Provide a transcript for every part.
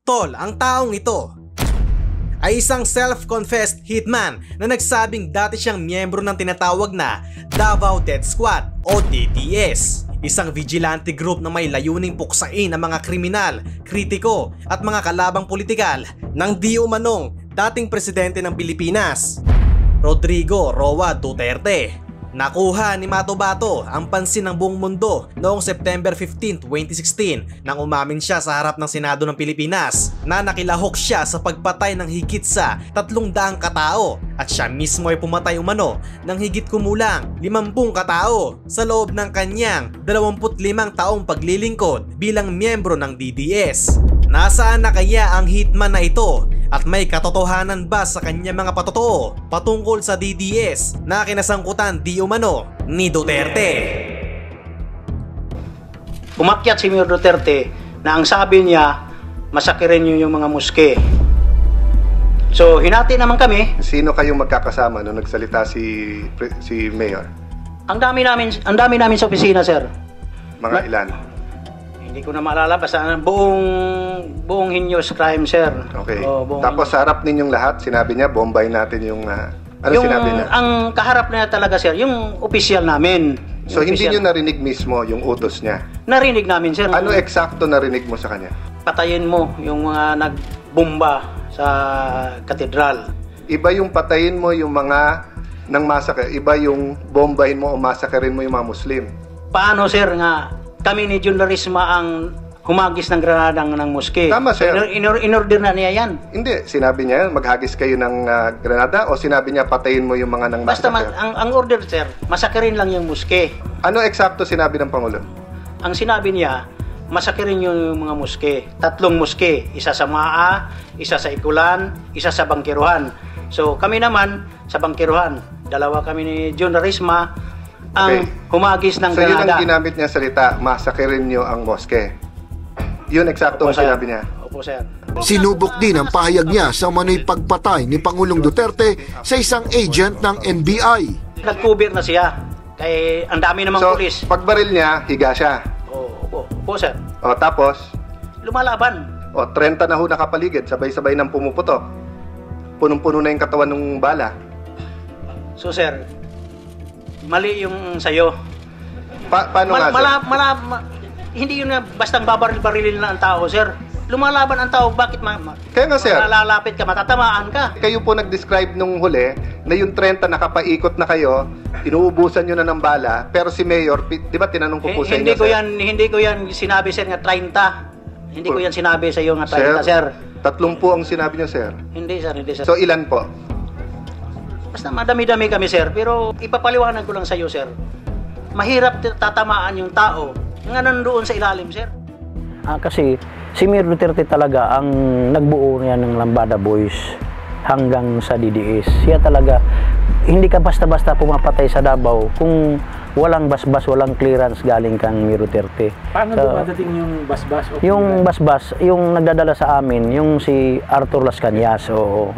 Tol, ang taong ito ay isang self-confessed hitman na nagsabing dati siyang miyembro ng tinatawag na Davao Death Squad o DDS. Isang vigilante group na may layuning puksain ang mga kriminal, kritiko at mga kalabang politikal ng di umanong dating presidente ng Pilipinas, Rodrigo Roa Duterte. Nakuha ni Mato Bato ang pansin ng buong mundo noong September 15, 2016 nang umamin siya sa harap ng Senado ng Pilipinas na nakilahok siya sa pagpatay ng higit sa 300 katao at siya mismo ay pumatay umano ng higit kumulang 50 katao sa loob ng kanyang 25 taong paglilingkod bilang miyembro ng DDS. Nasaan na kaya ang hitman na ito? At may katotohanan ba sa kanya mga patotoo patungkol sa DDS na kinasangkutan di umano ni Duterte? Umakyat si Mayor Duterte na ang sabi niya, masakirin niyo yung mga muske. So hinati naman kami. Sino kayong magkakasama nung nagsalita si Mayor? Ang dami namin sa opisina, sir. Mga ilan? Hindi ko na maalala, basta buong heinous crime, sir. Okay. Tapos sa harap ninyong lahat, sinabi niya, bombay natin yung... sinabi niya? Ang kaharap na talaga, sir, yung official namin. So hindi niyo narinig mismo yung utos niya? Narinig namin, sir. Ano eksakto narinig mo sa kanya? Patayin mo yung mga nagbomba sa katedral. Iba yung patayin mo yung mga nang masakre, iba yung bombahin mo o masakarin mo yung mga Muslim. Paano, sir, nga kami ni Jun Larisma ang humagis ng granada ng moske? Tama, sir. In-order na niya yan. Hindi. Sinabi niya maghagis kayo ng granada o sinabi niya patayin mo yung mga nang basta masakre? ang order, sir, masakirin lang yung moske. Ano eksakto sinabi ng Pangulo? Ang sinabi niya, masakirin yung mga moske. 3 moske. Isa sa Maa, isa sa Ikulan, isa sa Bangkiruhan. So kami naman sa Bangkiruhan. 2 kami ni Jun Larisma ang humagis ng granada. So yun ang ginamit niya salita, masakirin niyo ang moske. Yun eksakto ang sinabi niya. Opo, sir. Sinubok din ang pahayag niya sa umano'y pagpatay ni Pangulong Duterte sa isang agent ng NBI. Nag-cover na siya. Kaya ang dami namang pulis. So pagbaril niya, higa siya. Opo, sir. O tapos? Lumalaban. O 30 na ho nakapaligid, sabay-sabay nang pumuputok. Punong-puno na yung katawan ng bala. So, sir, mali yung sayo. Paano nga, sir? Hindi yun na bastang babaril-barilin na ang tao, sir. Lumalaban ang tao, bakit kaya nga, sir, malalapit ka, matatamaan ka? Kayo po nag-describe nung huli na yung 30 nakapaikot na kayo, inuubusan nyo na ng bala, pero si Mayor, di ba tinanong ko po sa inyo, sir? Hindi ko yan sinabi, sir, nga 30. Hindi ko yan sinabi sa iyo nga 30, sir. 30 po ang sinabi nyo, sir. Hindi, sir. So ilan po? Basta madami-dami kami, sir. Pero ipapaliwanag ko lang sa iyo, sir. Mahirap tatamaan yung tao nga nandoon sa ilalim, sir. Kasi si Mayor Duterte talaga ang nagbuo niya ng Lambada Boys hanggang sa DDS. Siya talaga, hindi ka basta-basta pumapatay sa Davao kung walang basbas, walang clearance galing kang Mayor Duterte. Paano dumadating yung basbas? Yung basbas, yung nagdadala sa amin, yung si Arthur Las Cañas. Oo.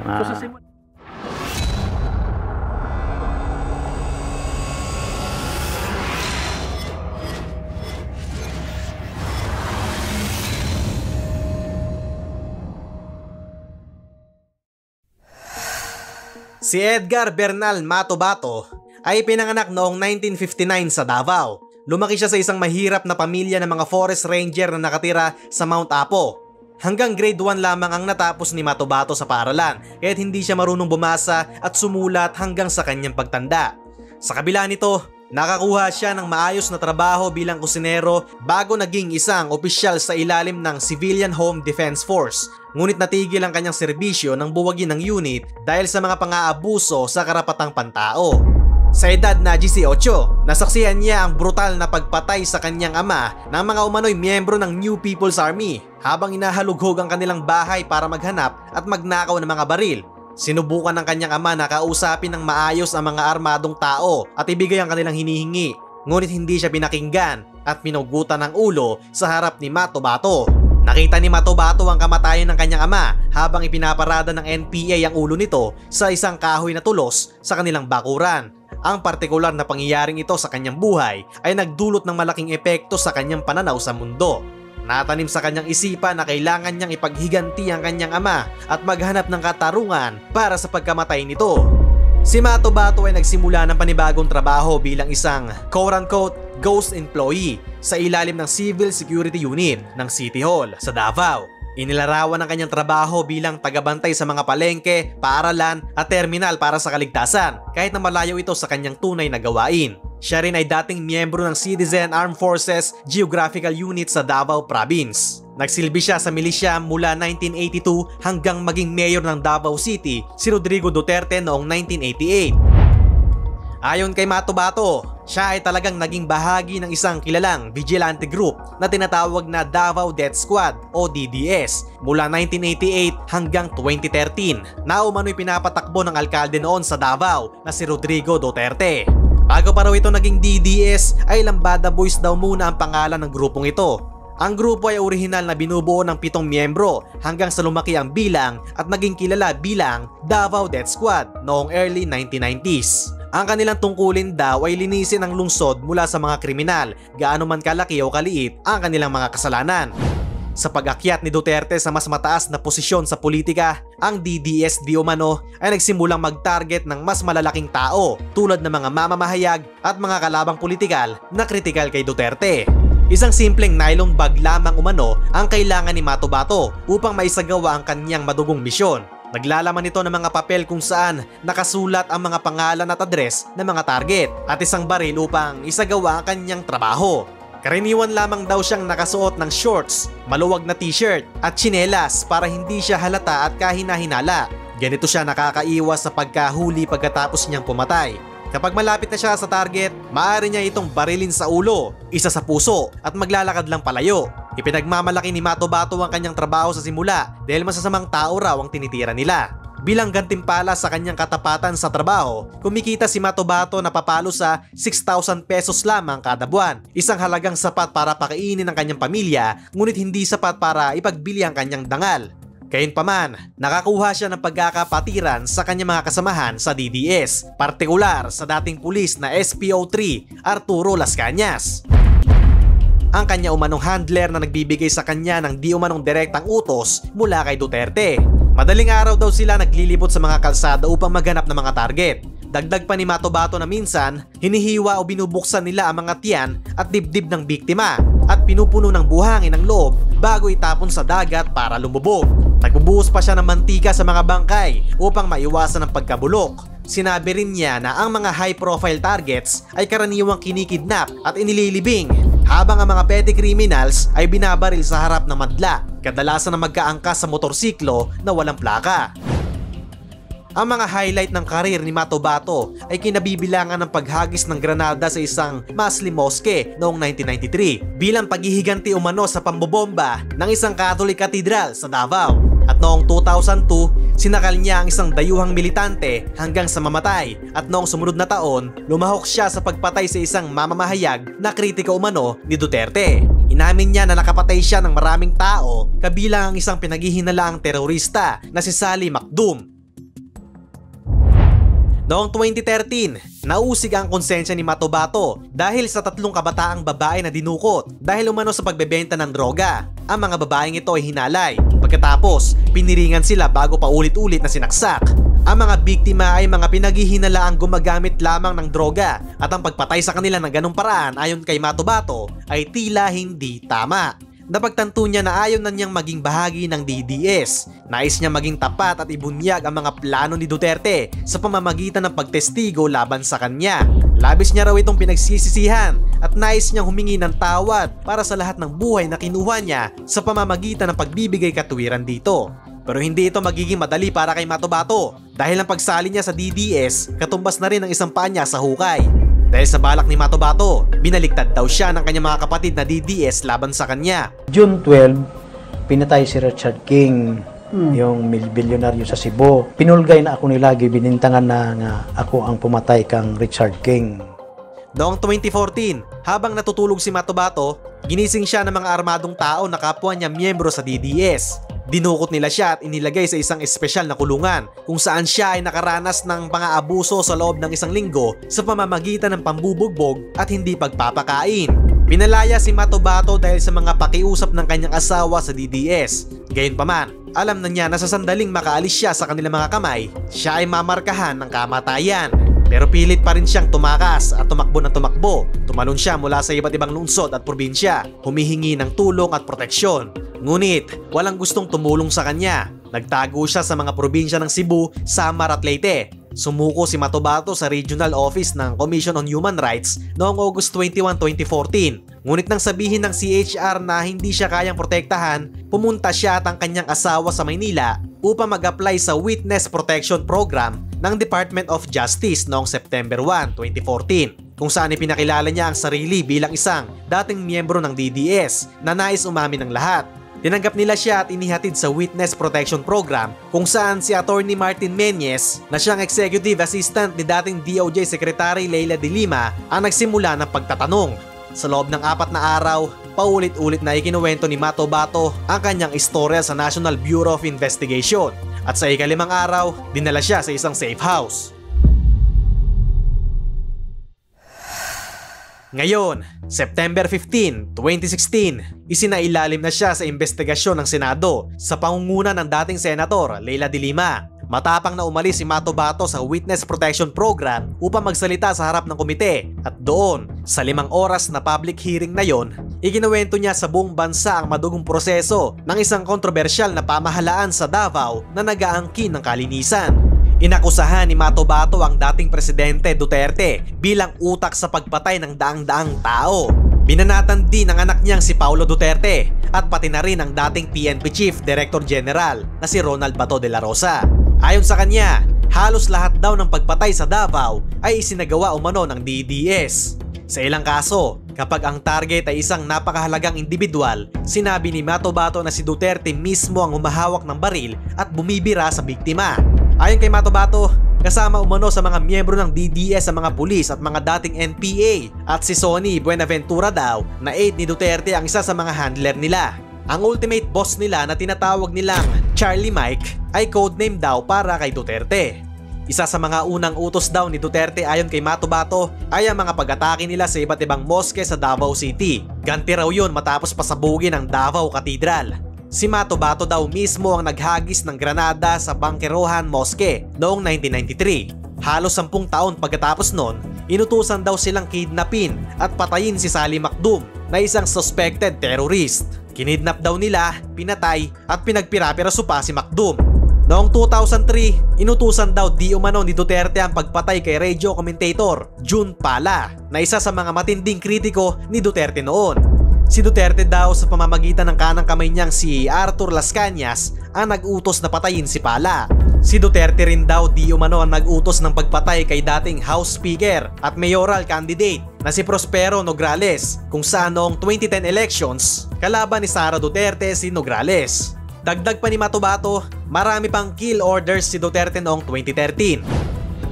Si Edgar Bernal Mato Bato ay pinanganak noong 1959 sa Davao. Lumaki siya sa isang mahirap na pamilya ng mga forest ranger na nakatira sa Mount Apo. Hanggang grade 1 lamang ang natapos ni Mato Bato sa paaralan, kaya't hindi siya marunong bumasa at sumulat hanggang sa kanyang pagtanda. Sa kabila nito, nakakuha siya ng maayos na trabaho bilang kusinero bago naging isang opisyal sa ilalim ng Civilian Home Defense Force. Ngunit natigil ang kanyang serbisyo nang buwagin ng unit dahil sa mga pang-aabuso sa karapatang pantao. Sa edad na 18, nasaksihan niya ang brutal na pagpatay sa kanyang ama ng mga umano'y miyembro ng New People's Army habang inahalughog ang kanilang bahay para maghanap at magnakaw ng mga baril. Sinubukan ng kanyang ama na kausapin ng maayos ang mga armadong tao at ibigay ang kanilang hinihingi, ngunit hindi siya pinakinggan at pinugutan ng ulo sa harap ni Mato Bato. Nakita ni Mato Bato ang kamatayan ng kanyang ama habang ipinaparada ng NPA ang ulo nito sa isang kahoy na tulos sa kanilang bakuran. Ang partikular na pangyayaring ito sa kanyang buhay ay nagdulot ng malaking epekto sa kanyang pananaw sa mundo. natanim sa kanyang isipan na kailangan niyang ipaghiganti ang kanyang ama at maghanap ng katarungan para sa pagkamatay nito. Si Matobato ay nagsimula ng panibagong trabaho bilang isang quote-unquote ghost employee sa ilalim ng Civil Security Unit ng City Hall sa Davao. Inilarawan ang kanyang trabaho bilang tagabantay sa mga palengke, paaralan at terminal para sa kaligtasan kahit na malayo ito sa kanyang tunay na gawain. Siya rin ay dating miyembro ng Citizen Armed Forces Geographical Unit sa Davao Province. Nagsilbi siya sa milisya mula 1982 hanggang maging mayor ng Davao City si Rodrigo Duterte noong 1988. Ayon kay Matobato, siya ay talagang naging bahagi ng isang kilalang vigilante group na tinatawag na Davao Death Squad o DDS mula 1988 hanggang 2013 na umano'y pinapatakbo ng alkalde noon sa Davao na si Rodrigo Duterte. Bago pa raw ito naging DDS ay Lambada Boys daw muna ang pangalan ng grupong ito. Ang grupo ay orihinal na binubuo ng 7 miyembro hanggang sa lumaki ang bilang at naging kilala bilang Davao Death Squad noong early 1990s. Ang kanilang tungkulin daw ay linisin ang lungsod mula sa mga kriminal, gaano man kalaki o kaliit ang kanilang mga kasalanan. Sa pag-akyat ni Duterte sa mas mataas na posisyon sa politika, ang DDS di umano ay nagsimulang mag-target ng mas malalaking tao tulad ng mga mamamahayag at mga kalabang politikal na kritikal kay Duterte. Isang simpleng nylon bag lamang umano ang kailangan ni Matobato upang maisagawa ang kanyang madugong misyon. Naglalaman ito ng mga papel kung saan nakasulat ang mga pangalan at address ng mga target at isang baril upang isagawa ang kanyang trabaho. Karaniwan lamang daw siyang nakasuot ng shorts, maluwag na t-shirt at tsinelas para hindi siya halata at kahina-hinala. Ganito siya nakakaiwas sa pagkahuli pagkatapos niyang pumatay. Kapag malapit na siya sa target, maaari niya itong barilin sa ulo, isa sa puso at maglalakad lang palayo. Ipinagmamalaki ni Matobato ang kanyang trabaho sa simula dahil masasamang tao raw ang tinitira nila. Bilang gantimpala sa kanyang katapatan sa trabaho, kumikita si Matobato na papalo sa 6,000 pesos lamang kada buwan. Isang halagang sapat para pakainin ang kanyang pamilya, ngunit hindi sapat para ipagbili ang kanyang dangal. Gayunpaman, nakakuha siya ng pagkakapatiran sa kanyang mga kasamahan sa DDS, partikular sa dating pulis na SPO3 Arturo Las Cañas. Ang kanya umanong handler na nagbibigay sa kanya ng di umanong direktang utos mula kay Duterte. Madaling araw daw sila naglilibot sa mga kalsada upang maghanap ng mga target. Dagdag pa ni Matobato na minsan, hinihiwa o binubuksan nila ang mga tiyan at dibdib ng biktima at pinupuno ng buhangin ang loob bago itapon sa dagat para lumubog. Nagbubuhos pa siya ng mantika sa mga bangkay upang maiwasan ang pagkabulok. Sinabi rin niya na ang mga high-profile targets ay karaniwang kinikidnap at inililibing, habang ang mga petty criminals ay binabaril sa harap ng madla, kadalasan na magkaangkas sa motorsiklo na walang plaka. Ang mga highlight ng karir ni Matobato ay kinabibilangan ng paghagis ng granada sa isang Muslim mosque noong 1993 bilang paghihiganti umano sa pambobomba ng isang Catholic cathedral sa Davao. At noong 2002, sinakal niya ang isang dayuhang militante hanggang sa mamatay at noong sumunod na taon, lumahok siya sa pagpatay sa isang mamamahayag na kritiko umano ni Duterte. Inamin niya na nakapatay siya ng maraming tao, kabilang ang isang pinaghihinalaang terorista na si Sally Macdum. Noong 2013, nausig ang konsensya ni Matobato dahil sa 3 kabataang babae na dinukot dahil umano sa pagbebenta ng droga. Ang mga babaeng ito ay hinalay. Pagkatapos, piniringan sila bago pa ulit-ulit na sinaksak. Ang mga biktima ay mga pinaghihinalaang gumagamit lamang ng droga at ang pagpatay sa kanila ng ganong paraan ayon kay Matobato ay tila hindi tama. Napagtanto niya na ayaw na niyang maging bahagi ng DDS. Nais niya maging tapat at ibunyag ang mga plano ni Duterte sa pamamagitan ng pagtestigo laban sa kanya. Labis niya raw itong pinagsisisihan at nais niyang humingi ng tawad para sa lahat ng buhay na kinuha niya sa pamamagitan ng pagbibigay katuwiran dito. Pero hindi ito magiging madali para kay Matobato dahil ang pagsali niya sa DDS katumbas na rin ang isang paa niya sa hukay. Dahil sa balak ni Matobato, binaliktad daw siya ng kanyang mga kapatid na DDS laban sa kanya. June 12, pinatay si Richard King, yung bilyonaryo sa Cebu. Pinulgay na ako nila, binintangan na nga ako ang pumatay kang Richard King. Noong 2014, habang natutulog si Matobato, ginising siya ng mga armadong tao na kapwa niya miyembro sa DDS. Dinukot nila siya at inilagay sa isang espesyal na kulungan kung saan siya ay nakaranas ng pang-aabuso sa loob ng 1 linggo sa pamamagitan ng pambubugbog at hindi pagpapakain. Pinalaya si Matobato dahil sa mga pakiusap ng kanyang asawa sa DDS. Gayunpaman, alam na niya na sa sandaling makaalis siya sa kanilang mga kamay, siya ay mamarkahan ng kamatayan. Pero pilit pa rin siyang tumakas at tumakbo ng tumakbo. Tumalon siya mula sa iba't ibang lungsod at probinsya, humihingi ng tulong at proteksyon. Ngunit walang gustong tumulong sa kanya. Nagtago siya sa mga probinsya ng Cebu, Samar at Leyte. Sumuko si Matobato sa Regional Office ng Commission on Human Rights noong August 21, 2014. Ngunit nang sabihin ng CHR na hindi siya kayang protektahan, pumunta siya at ang kanyang asawa sa Maynila upang mag-apply sa Witness Protection Program ng Department of Justice noong September 1, 2014, kung saan ipinakilala niya ang sarili bilang isang dating miyembro ng DDS na nais umamin ng lahat. Tinanggap nila siya at inihatid sa Witness Protection Program kung saan si Attorney Martin Menyes na siyang executive assistant ni dating DOJ Secretary Leila de Lima ang nagsimula ng pagtatanong. Sa loob ng 4 na araw, paulit-ulit na ikinuwento ni Matobato ang kanyang istorya sa National Bureau of Investigation at sa ika-5 araw, dinala siya sa isang safe house. Ngayon, September 15, 2016, isinailalim na siya sa investigasyon ng Senado sa pangunguna ng dating Senator Leila de Lima. Matapang na umalis si Matobato sa Witness Protection Program upang magsalita sa harap ng komite at doon, sa 5 oras na public hearing na yon, ikinuwento niya sa buong bansa ang madugong proseso ng isang kontrobersyal na pamahalaan sa Davao na nag-aangkin ng kalinisan. Inakusahan ni Matobato ang dating presidente Duterte bilang utak sa pagpatay ng daang-daang tao. Binanatan din ang anak niyang si Paulo Duterte at pati na rin ang dating PNP Chief Director General na si Ronald Bato de la Rosa. Ayon sa kanya, halos lahat daw ng pagpatay sa Davao ay isinagawa umano ng DDS. Sa ilang kaso, kapag ang target ay isang napakahalagang individual, sinabi ni Matobato na si Duterte mismo ang humahawak ng baril at bumibira sa biktima. Ayon kay Matobato, kasama umano sa mga miyembro ng DDS sa mga pulis at mga dating NPA at si Sonny Buenaventura daw na aide ni Duterte ang isa sa mga handler nila. Ang ultimate boss nila na tinatawag nilang Charlie Mike ay codename daw para kay Duterte. Isa sa mga unang utos daw ni Duterte ayon kay Matobato ay ang mga pag-atake nila sa iba't ibang moske sa Davao City. Ganti raw yun matapos pasabugin ang Davao Cathedral. Si Matobato daw mismo ang naghagis ng granada sa Bangkerohan Mosque noong 1993. Halos 10 taon pagkatapos nun, inutusan daw silang kidnapin at patayin si Sally Macdum na isang suspected terrorist. Kinidnap daw nila, pinatay at pinagpira-piraso pa si Macdum. Noong 2003, inutusan daw di umano ni Duterte ang pagpatay kay radio commentator June Pala na isa sa mga matinding kritiko ni Duterte noon. Si Duterte daw sa pamamagitan ng kanang kamay niyang si Arthur Las Cañas ang nag-utos na patayin si Pala. Si Duterte rin daw di umano ang nag-utos ng pagpatay kay dating House Speaker at mayoral candidate na si Prospero Nograles kung saan noong 2010 elections, kalaban ni Sara Duterte si Nograles. Dagdag pa ni Matobato, marami pang kill orders si Duterte noong 2013.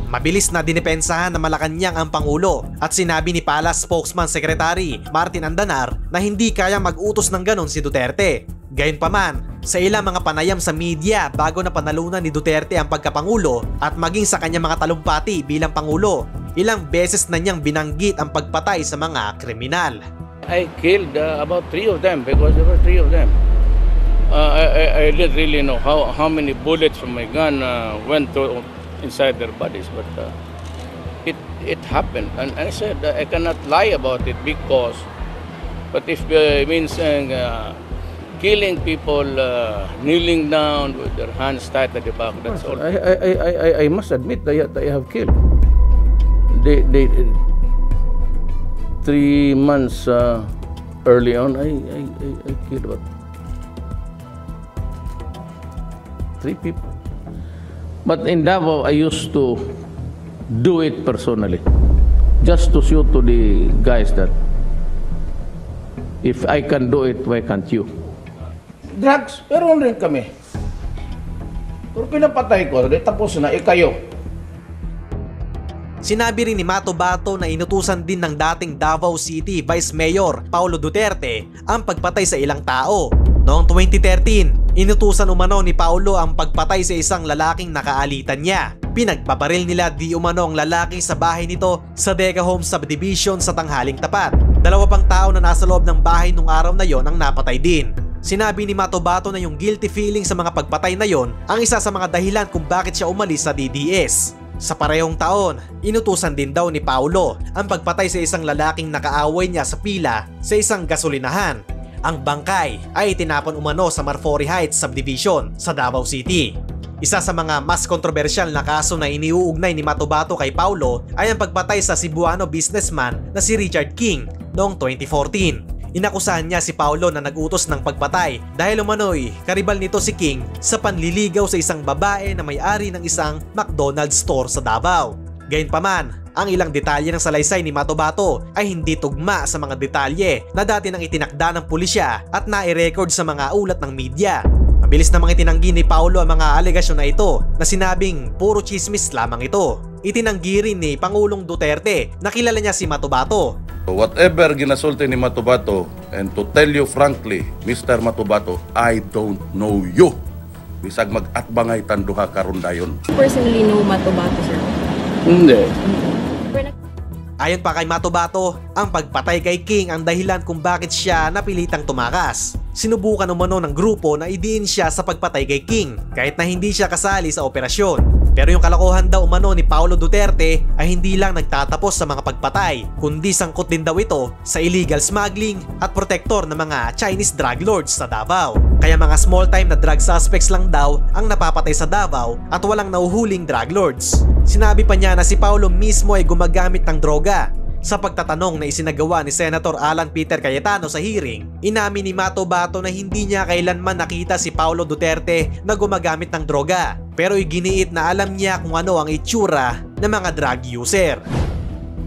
Mabilis na dinipensahan ng Malacanang ang Pangulo at sinabi ni Pala spokesman Secretary Martin Andanar na hindi kaya mag-utos ng ganon si Duterte. Gayunpaman, sa ilang mga panayam sa media bago na panalunan ni Duterte ang pagkapangulo at maging sa kanyang mga talumpati bilang Pangulo, ilang beses na niyang binanggit ang pagpatay sa mga kriminal. I killed about 3 of them because there were 3 of them. I didn't really know how many bullets from my gun went to inside their bodies, but it happened, and I said I cannot lie about it because, but if it means killing people kneeling down with their hands tied at the back, that's all. I must admit that I have killed. They 3 months early on, I killed about 3 people. But in Davao, I used to do it personally, just to show to the guys that if I can do it, why can't you? Drugs, pero rin kami. Pero pinapatay ko, tapos na, kayo. Sinabi rin ni Matobato na inutusan din ng dating Davao City Vice Mayor Paulo Duterte ang pagpatay sa ilang tao. Noong 2013, inutusan umano ni Paulo ang pagpatay sa isang lalaking nakaalitan niya. Pinagbabaril nila di umano ang lalaki sa bahay nito sa Dega Home Subdivision sa tanghaling tapat. 2 2 pang tao na nasa loob ng bahay nung araw na yon ang napatay din. Sinabi ni Matobato na yung guilty feeling sa mga pagpatay na yon ang isa sa mga dahilan kung bakit siya umalis sa DDS. Sa parehong taon, inutusan din daw ni Paulo ang pagpatay sa isang lalaking nakaaway niya sa pila sa isang gasolinahan. Ang bangkay ay tinapon umano sa Marfori Heights Subdivision sa Davao City. Isa sa mga mas kontrobersyal na kaso na iniuugnay ni Matobato kay Paulo ay ang pagpatay sa Cebuano businessman na si Richard King noong 2014. Inakusahan niya si Paulo na nag-utos ng pagpatay dahil umano'y karibal nito si King sa panliligaw sa isang babae na may-ari ng isang McDonald's store sa Davao. Gayunpaman, ang ilang detalye ng salaysay ni Matobato ay hindi tugma sa mga detalye na dati nang itinakda ng pulisya at nai-record sa mga ulat ng media. Mabilis namang itinanggi ni Paulo ang mga alegasyon na ito na sinabing puro chismis lamang ito. Itinanggi rin ni Pangulong Duterte na kilala niya si Matobato. Whatever ginasulti ni Matobato, and to tell you frankly, Mr. Matobato, I don't know you. Bisag mag-atbangay tanduha karon dayon. Personally know Matobato, sir? Hindi. Ayon pa kay Matobato, ang pagpatay kay King ang dahilan kung bakit siya napilitang tumakas. Sinubukan umano ng grupo na idiin siya sa pagpatay kay King kahit na hindi siya kasali sa operasyon. Pero yung kalokohan daw umano ni Paulo Duterte ay hindi lang nagtatapos sa mga pagpatay, kundi sangkot din daw ito sa illegal smuggling at protektor ng mga Chinese drug lords sa Davao. Kaya mga small time na drug suspects lang daw ang napapatay sa Davao at walang nauhuling drug lords. Sinabi pa niya na si Paulo mismo ay gumagamit ng droga. Sa pagtatanong na isinagawa ni Senator Alan Peter Cayetano sa hearing, inamin ni Matobato na hindi niya kailanman nakita si Paulo Duterte na gumagamit ng droga, pero iginiit na alam niya kung ano ang itsura ng mga drug user.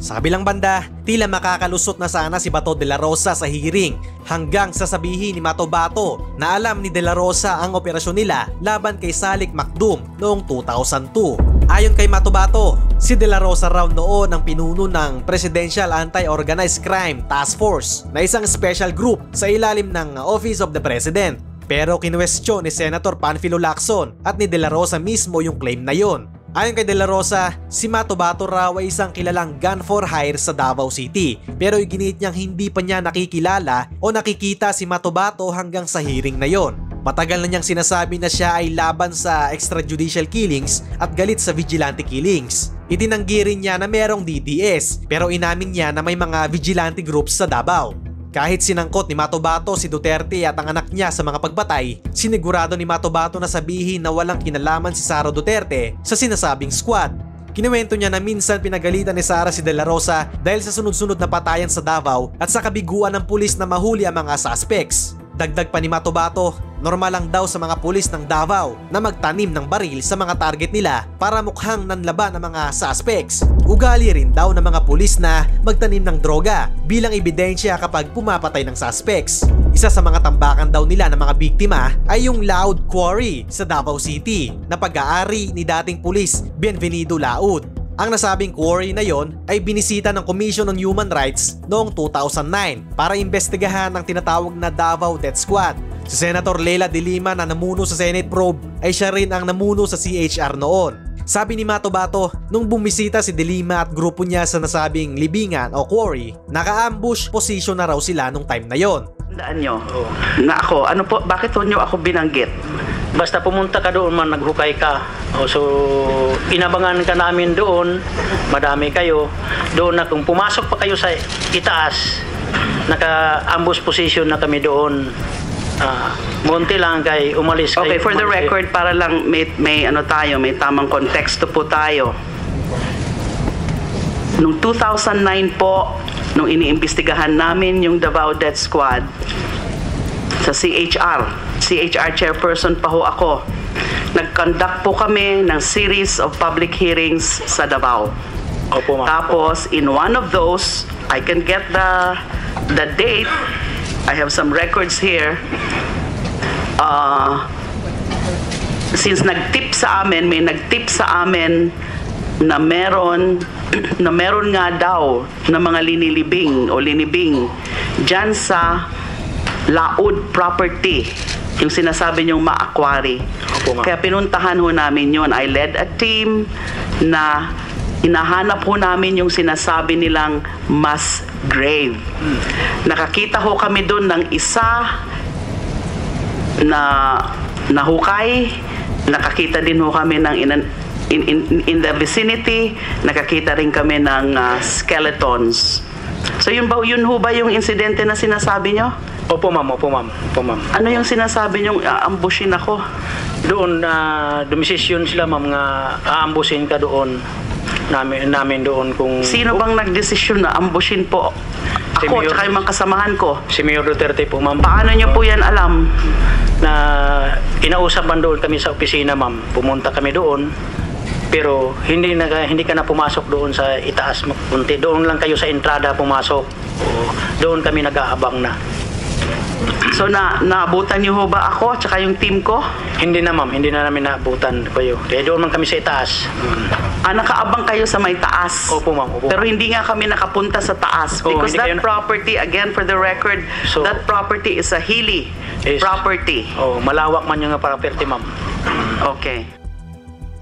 Sa kabilang banda, tila makakalusot na sana si Bato de la Rosa sa hearing hanggang sasabihin ni Matobato na alam ni de la Rosa ang operasyon nila laban kay Salik Macdum noong 2002. Ayon kay Matobato, si de la Rosa raw noon ang pinuno ng Presidential Anti-Organized Crime Task Force na isang special group sa ilalim ng Office of the President. Pero kinwestiyon ni Senator Panfilo Lacson at ni de la Rosa mismo yung claim na yon. Ayon kay de la Rosa, si Matobato raw ay isang kilalang gun for hire sa Davao City, pero iginiit niyang hindi pa niya nakikilala o nakikita si Matobato hanggang sa hearing na yon. Matagal na niyang sinasabi na siya ay laban sa extrajudicial killings at galit sa vigilante killings. Itinanggi rin niya na merong DDS, pero inamin niya na may mga vigilante groups sa Davao. Kahit sinangkot ni Matobato si Duterte at ang anak niya sa mga pagpatay, sinigurado ni Matobato na sabihin na walang kinalaman si Sara Duterte sa sinasabing squad. Kinuwento niya na minsan pinagalitan ni Sara si de la Rosa dahil sa sunod-sunod na patayan sa Davao at sa kabiguan ng pulis na mahuli ang mga suspects. Dagdag pa ni Matobato, normal lang daw sa mga pulis ng Davao na magtanim ng baril sa mga target nila para mukhang nanlaban ang mga suspects. Ugali rin daw ng mga pulis na magtanim ng droga bilang ebidensya kapag pumapatay ng suspects. Isa sa mga tambakan daw nila ng mga biktima ay yung Laud Quarry sa Davao City na pag-aari ni dating pulis Bienvenido Laud. Ang nasabing quarry na yon ay binisita ng Commission on Human Rights noong 2009 para imbestigahan ang tinatawag na Davao Death Squad. Si Senator Leila de Lima na namuno sa Senate probe ay siya rin ang namuno sa CHR noon. Sabi ni Matobato, nung bumisita si de Lima at grupo niya sa nasabing libingan o quarry, naka-ambush position na raw sila nung time na yon. Tandaan nyo na ako, ano po, bakit nyo ako binanggit? Basta pumunta ka doon man, naghukay ka. So, inabangan ka namin doon, madami kayo. Doon na kung pumasok pa kayo sa itaas, naka-ambush position na kami doon. Munti lang kay umalis kayo. Okay, for the record, para lang may ano tayo, may tamang konteksto po tayo. Noong 2009 po, nung iniimbestigahan namin yung Davao Death Squad sa CHR chairperson pa ho ako. Nag-conduct po kami ng series of public hearings sa Davao. Opo, ma'am. Tapos, in one of those, I can get the date. I have some records here. Since nag-tip sa amin, may nag-tip sa amin na meron nga daw na mga linilibing o linibing dyan sa Laud property, yung sinasabi niyong ma-aquary. Kaya pinuntahan ho namin yun. I led a team na hinahanap ho namin yung sinasabi nilang mas grave. Nakakita ho kami doon ng isa na nahukay. Nakakita din ho kami ng in the vicinity, nakakita rin kami ng skeletons. So yun ho ba yung insidente na sinasabi nyo? Opo ma'am, opo ma'am, opo ma'am. Ano yung sinasabi nyo, aambushin ako? Doon, dumisisyon sila ma'am nga aambusin ka doon. Namin doon kung... Sino bang nagdesisyon na ambushin po? Ako, tsaka yung mga kasamahan ko. Si Mayor Duterte po ma'am. Paano nyo po yan alam? Na inausapan doon kami sa opisina ma'am. Pumunta kami doon. Pero hindi ka na pumasok doon sa itaas kunti. Doon lang kayo sa entrada pumasok. Doon kami nag-aabang na. So naabutan niyo ho ba ako tsaka yung team ko? Hindi na ma'am, hindi na namin naabutan kayo. Kaya doon man kami sa itaas. Nakaabang kayo sa may taas? Opo ma'am, opo. Pero hindi nga kami nakapunta sa taas because that property, again for the record, so, that property is a hilly property. Malawak man yung property ma'am. Okay.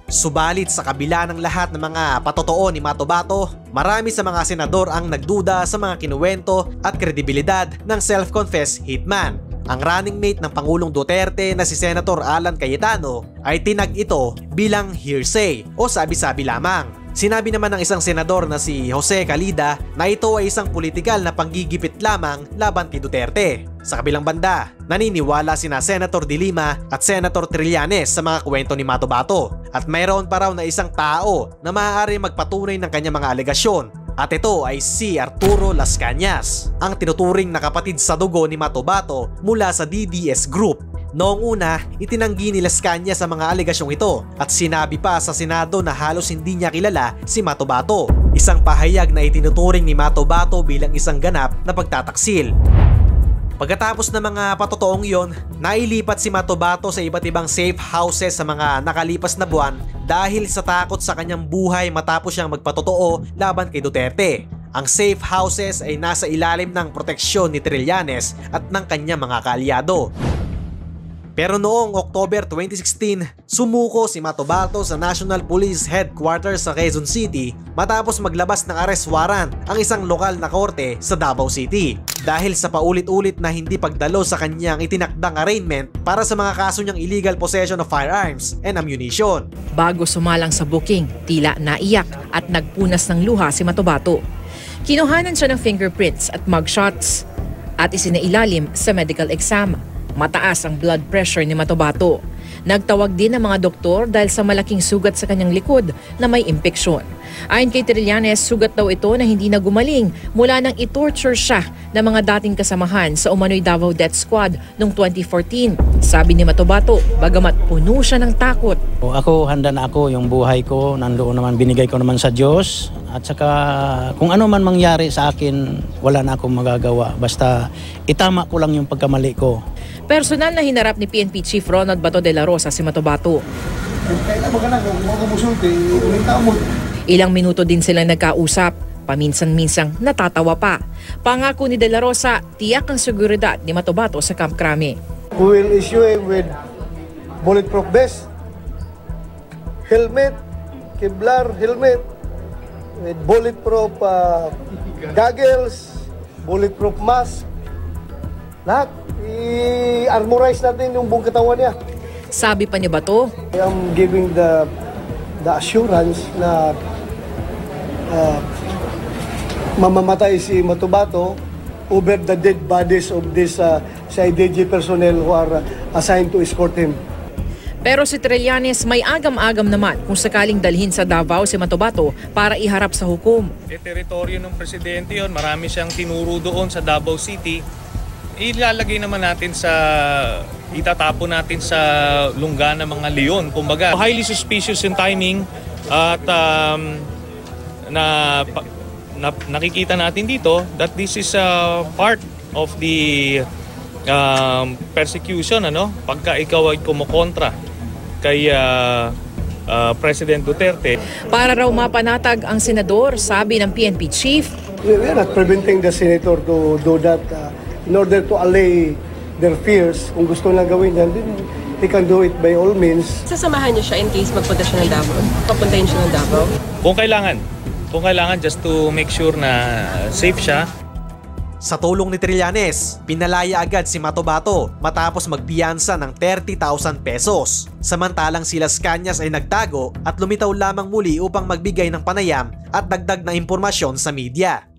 Subalit sa kabila ng lahat ng mga patotoo ni Matobato, marami sa mga senador ang nagduda sa mga kinuwento at kredibilidad ng self-confessed hitman. Ang running mate ng Pangulong Duterte na si Senator Alan Cayetano ay tinag ito bilang hearsay o sabi-sabi lamang. Sinabi naman ng isang senador na si Jose Calida na ito ay isang politikal na panggigipit lamang laban kay Duterte. Sa kabilang banda, naniniwala sina Senator De Lima at Senator Trillanes sa mga kwento ni Matobato at mayroon pa raw na isang tao na maaari magpatunay ng kanyang mga alegasyon. At ito ay si Arturo Las Cañas, ang tinuturing na kapatid sa dugo ni Matobato mula sa DDS Group. Noong una, itinanggi ni Las Cañas sa mga alegasyong ito at sinabi pa sa Senado na halos hindi niya kilala si Matobato. Isang pahayag na itinuturing ni Matobato bilang isang ganap na pagtataksil. Pagkatapos ng mga patotoong yon, nailipat si Matobato sa iba't ibang safe houses sa mga nakalipas na buwan dahil sa takot sa kanyang buhay matapos siyang magpatotoo laban kay Duterte. Ang safe houses ay nasa ilalim ng proteksyon ni Trillanes at ng kanyang mga kaalyado. Pero noong October 2016, sumuko si Matobato sa National Police Headquarters sa Quezon City matapos maglabas ng arrest warrant ang isang lokal na korte sa Davao City dahil sa paulit-ulit na hindi pagdalo sa kanyang itinakdang arraignment para sa mga kaso niyang illegal possession of firearms and ammunition. Bago sumalang sa booking, tila naiyak at nagpunas ng luha si Matobato. Kinuhanan siya ng fingerprints at mugshots at isinailalim sa medical exam. Mataas ang blood pressure ni Matobato. Nagtawag din ang mga doktor dahil sa malaking sugat sa kanyang likod na may impeksyon. Ayon kay Trillanes, sugat daw ito na hindi na gumaling mula nang i-torture siya ng mga dating kasamahan sa umano'y Davao Death Squad noong 2014. Sabi ni Matobato, bagamat puno siya ng takot. Ako, handa na ako, yung buhay ko, nandoon naman, binigay ko naman sa Diyos. At saka kung ano man mangyari sa akin, wala na akong magagawa. Basta itama ko lang yung pagkamali ko. Personal na hinarap ni PNP Chief Ronald Bato de la Rosa si Matobato. Ilang minuto din silang nagkausap. Paminsan-minsang natatawa pa. Pangako ni de la Rosa, tiyak ang seguridad ni Matobato sa Camp Crame. We will issue him with bulletproof vest, helmet, Kevlar helmet, with bulletproof goggles, bulletproof mask, lahat. I-armorize natin yung buong katawan niya. Sabi pa ni Bato, I am giving the assurance na mamamatay si Matobato over the dead bodies of this CIDG personnel who are assigned to escort him. Pero si Trillanes may agam-agam naman kung sakaling dalhin sa Davao si Matobato para iharap sa hukom. Teritoryo ng presidente yon, marami siyang tinuro doon sa Davao City. Ilalagay naman natin itatapon natin sa lungga ng mga leon. Kumbaga, highly suspicious yung timing at nakikita natin dito that this is part of the persecution, pagka ikaw ay kumukontra kay President Duterte. Para raw mapanatag ang senador, sabi ng PNP chief, we are not preventing the senator to do that in order to allay their fears. Kung gusto lang gawin yan, they can do it by all means. Sasamahan niyo siya in case magpunta siya ng Davao? Papuntahin siya ng Davao? Kung kailangan just to make sure na safe siya. Sa tulong ni Trillanes, pinalaya agad si Matobato matapos magbiyansa ng 30,000 pesos. Samantalang si Las Cañas ay nagtago at lumitaw lamang muli upang magbigay ng panayam at dagdag na impormasyon sa media.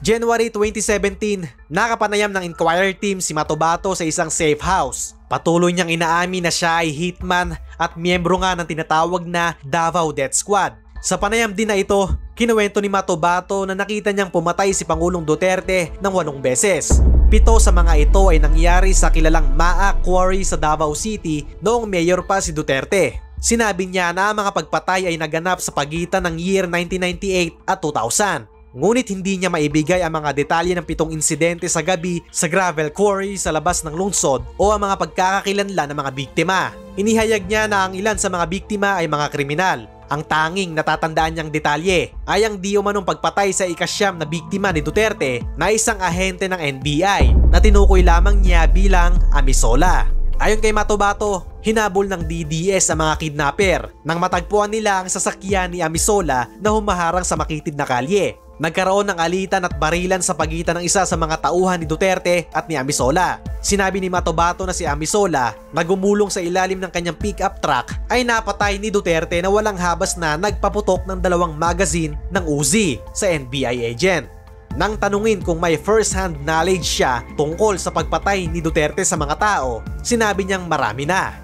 January 2017, nakapanayam ng Inquirer team si Matobato sa isang safe house. Patuloy niyang inaamin na siya ay hitman at miyembro nga ng tinatawag na Davao Death Squad. Sa panayam din na ito, kinuwento ni Matobato na nakita niyang pumatay si Pangulong Duterte ng 8 beses. 7 sa mga ito ay nangyari sa kilalang Maa Quarry sa Davao City noong mayor pa si Duterte. Sinabi niya na ang mga pagpatay ay naganap sa pagitan ng year 1998 at 2000. Ngunit hindi niya maibigay ang mga detalye ng 7 insidente sa gabi sa gravel quarry sa labas ng lungsod o ang mga pagkakakilanlan ng mga biktima. Inihayag niya na ang ilan sa mga biktima ay mga kriminal. Ang tanging natatandaan niyang detalye ay ang di umanong pagpatay sa ika-9 na biktima ni Duterte na isang ahente ng NBI na tinukoy lamang niya bilang Amisola. Ayon kay Matobato, hinabol ng DDS ang mga kidnapper nang matagpuan nila ang sasakyan ni Amisola na humaharang sa makitid na kalye. Nagkaroon ng alitan at barilan sa pagitan ng isa sa mga tauhan ni Duterte at ni Amisola. Sinabi ni Matobato na si Amisola na gumulong sa ilalim ng kanyang pick-up truck ay napatay ni Duterte na walang habas na nagpaputok ng 2 magazine ng Uzi sa NBI agent. Nang tanungin kung may first-hand knowledge siya tungkol sa pagpatay ni Duterte sa mga tao, sinabi niyang marami na.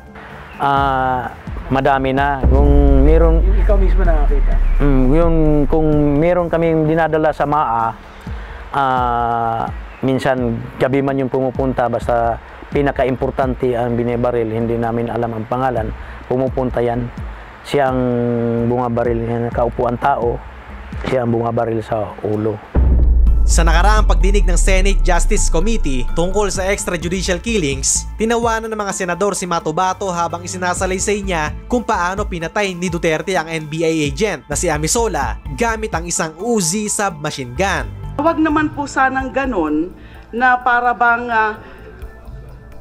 Madami na. Kung meron, yung ikaw mismo nakakita? Yung kung meron kaming dinadala sa MAA, minsan gabi man yung pumupunta, basta pinaka-importante ang binibaril, hindi namin alam ang pangalan, pumupunta yan. Siyang bungabaril, nakaupo ang tao, siyang bungabaril sa ulo. Sa nakaraang pagdinig ng Senate Justice Committee tungkol sa extrajudicial killings, tinawanan ng mga senador si Matobato habang isinasalaysay niya kung paano pinatay ni Duterte ang NBI agent na si Amisola gamit ang isang Uzi submachine gun. Huwag naman po sanang ganun na para bang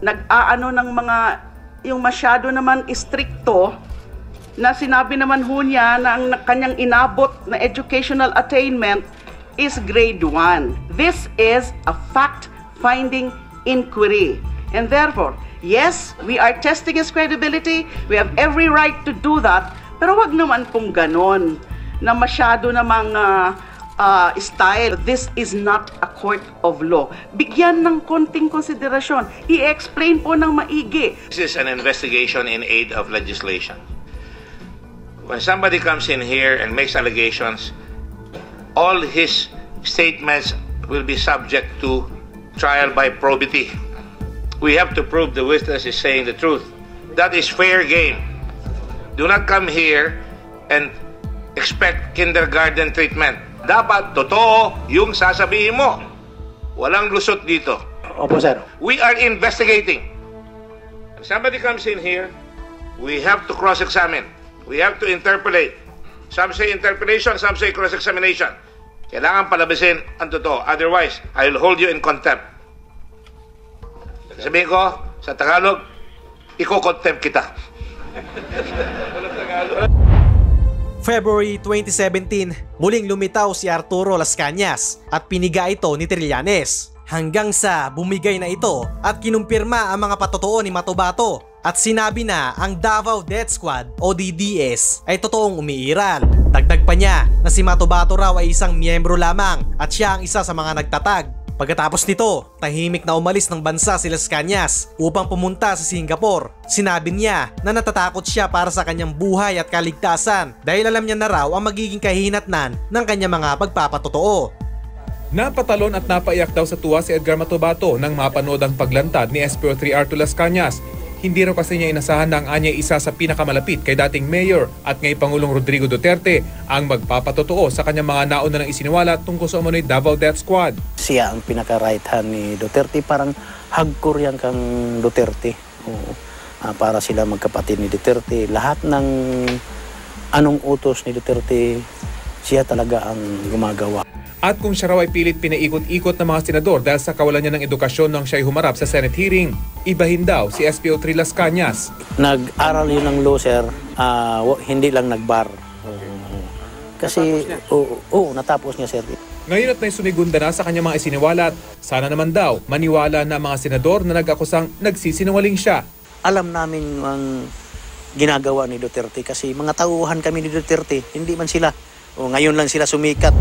nag-aano ng mga yung masyado naman istrikto na sinabi naman ho niya na ang kanyang inabot na educational attainment is grade 1. This is a fact-finding inquiry. And therefore, yes, we are testing his credibility. We have every right to do that. Pero wag naman pong ganon na masyado namang style. This is not a court of law. Bigyan ng konting konsiderasyon. I-explain po ng maigi. This is an investigation in aid of legislation. When somebody comes in here and makes allegations, all his statements will be subject to trial by probity. We have to prove the witness is saying the truth. That is fair game. Do not come here and expect kindergarten treatment. Dapat totoo yung sasabihin mo. Walang lusot dito. Opo, sir. We are investigating. If somebody comes in here, we have to cross-examine. We have to interpolate. Some say interpolation, some say cross-examination. Kailangan palabasin ang totoo. Otherwise, I will hold you in contempt. Sabihin ko, sa Tagalog, iko-contempt kita. February 2017, muling lumitaw si Arturo Las Cañas at piniga ito ni Trillanes. Hanggang sa bumigay na ito at kinumpirma ang mga patotoo ni Matobato. At sinabi na ang Davao Death Squad o DDS ay totoong umiiral. Dagdag pa niya na si Matobato raw ay isang miyembro lamang at siya ang isa sa mga nagtatag. Pagkatapos nito, tahimik na umalis ng bansa si Las Cañas upang pumunta sa Singapore. Sinabi niya na natatakot siya para sa kanyang buhay at kaligtasan dahil alam niya na raw ang magiging kahinatnan ng kanyang mga pagpapatotoo. Napatalon at napaiyak daw sa tuwa si Edgar Matobato nang mapanood ang paglantad ni SPO3 Arturo Las Cañas. Hindi raw kasi niya inasahan na ang anyay isa sa pinakamalapit kay dating Mayor at ngayon Pangulong Rodrigo Duterte ang magpapatotoo sa kanyang mga nauna ng isiniwala tungkol sa umano'y Davao Death Squad. Siya ang pinaka-right hand ni Duterte, parang hardcore yan kang Duterte. Para sila magkapatid ni Duterte. Lahat ng anong utos ni Duterte, siya talaga ang gumagawa. At kung siya raw ay pilit pinaikot-ikot ng mga senador dahil sa kawalan niya ng edukasyon nang siya'y humarap sa Senate hearing, ibahin daw si SPO3 Las Cañas. Nag-aral yun ng law, sir, hindi lang nag-bar. Kasi, oo, natapos niya, sir. Ngayon at may sumigunda na sa kanyang mga isiniwalat. Sana naman daw maniwala na mga senador na nag-akusang nagsisinungaling siya. Alam namin ang ginagawa ni Duterte kasi mga tauhan kami ni Duterte, hindi man sila. Ngayon lang sila sumikat.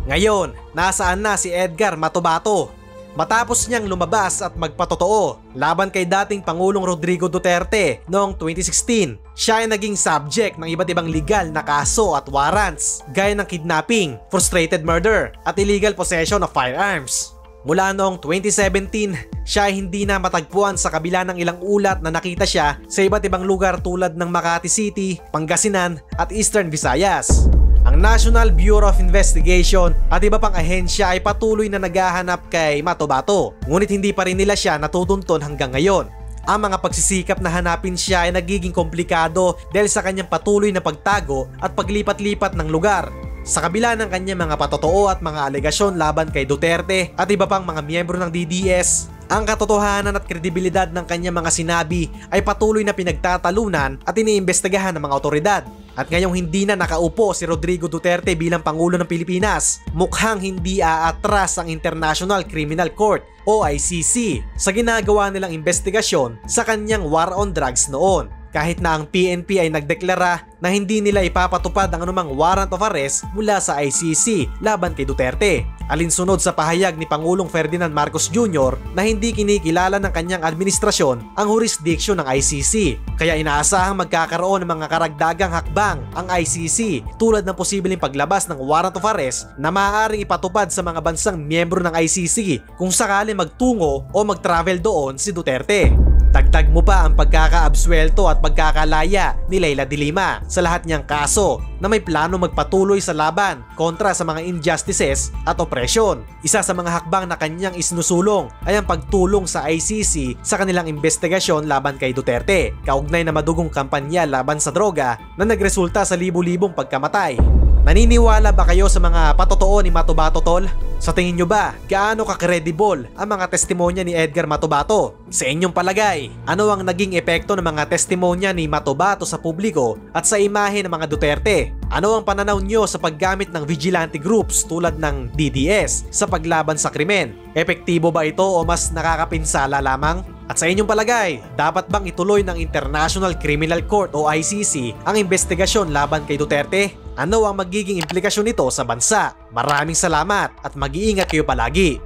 Ngayon, nasaan na si Edgar Matubato? Matapos niyang lumabas at magpatotoo laban kay dating Pangulong Rodrigo Duterte noong 2016, siya ay naging subject ng iba't ibang legal na kaso at warrants gaya ng kidnapping, frustrated murder at illegal possession of firearms. Mula noong 2017, siya ay hindi na matagpuan sa kabila ng ilang ulat na nakita siya sa iba't ibang lugar tulad ng Makati City, Pangasinan at Eastern Visayas. Ang National Bureau of Investigation at iba pang ahensya ay patuloy na naghahanap kay Matubato, ngunit hindi pa rin nila siya natutunton hanggang ngayon. Ang mga pagsisikap na hanapin siya ay nagiging komplikado dahil sa kanyang patuloy na pagtago at paglipat-lipat ng lugar. Sa kabila ng kanyang mga patotoo at mga alegasyon laban kay Duterte at iba pang mga miyembro ng DDS, ang katotohanan at kredibilidad ng kanyang mga sinabi ay patuloy na pinagtatalunan at iniimbestigahan ng mga otoridad. At ngayong hindi na nakaupo si Rodrigo Duterte bilang Pangulo ng Pilipinas, mukhang hindi aatras ang International Criminal Court o ICC sa ginagawa nilang investigasyon sa kanyang war on drugs noon. Kahit na ang PNP ay nagdeklara na hindi nila ipapatupad ang anumang warrant of arrest mula sa ICC laban kay Duterte. Alinsunod sa pahayag ni Pangulong Ferdinand Marcos Jr. na hindi kinikilala ng kanyang administrasyon ang jurisdiction ng ICC. Kaya inaasahang magkakaroon ng mga karagdagang hakbang ang ICC tulad ng posibleng paglabas ng warrant of arrest na maaaring ipatupad sa mga bansang miyembro ng ICC kung sakali magtungo o mag-travel doon si Duterte. Dagdag mo pa ang pagkakaabsuelto at pagkakalaya ni Leila de Lima sa lahat niyang kaso na may plano magpatuloy sa laban kontra sa mga injustices at opresyon. Isa sa mga hakbang na kanyang isinusulong ay ang pagtulong sa ICC sa kanilang investigasyon laban kay Duterte, kaugnay na madugong kampanya laban sa droga na nagresulta sa libu-libong pagkamatay. Naniniwala ba kayo sa mga patotoo ni Matubato, tol? Sa tingin nyo ba, gaano ka-credible ang mga testimonya ni Edgar Matubato? Sa inyong palagay, ano ang naging epekto ng mga testimonya ni Matubato sa publiko at sa imahe ng mga Duterte? Ano ang pananaw nyo sa paggamit ng vigilante groups tulad ng DDS sa paglaban sa krimen? Epektibo ba ito o mas nakakapinsala lamang? At sa inyong palagay, dapat bang ituloy ng International Criminal Court o ICC ang investigasyon laban kay Duterte? Ano ang magiging implikasyon nito sa bansa? Maraming salamat at mag-iingat kayo palagi.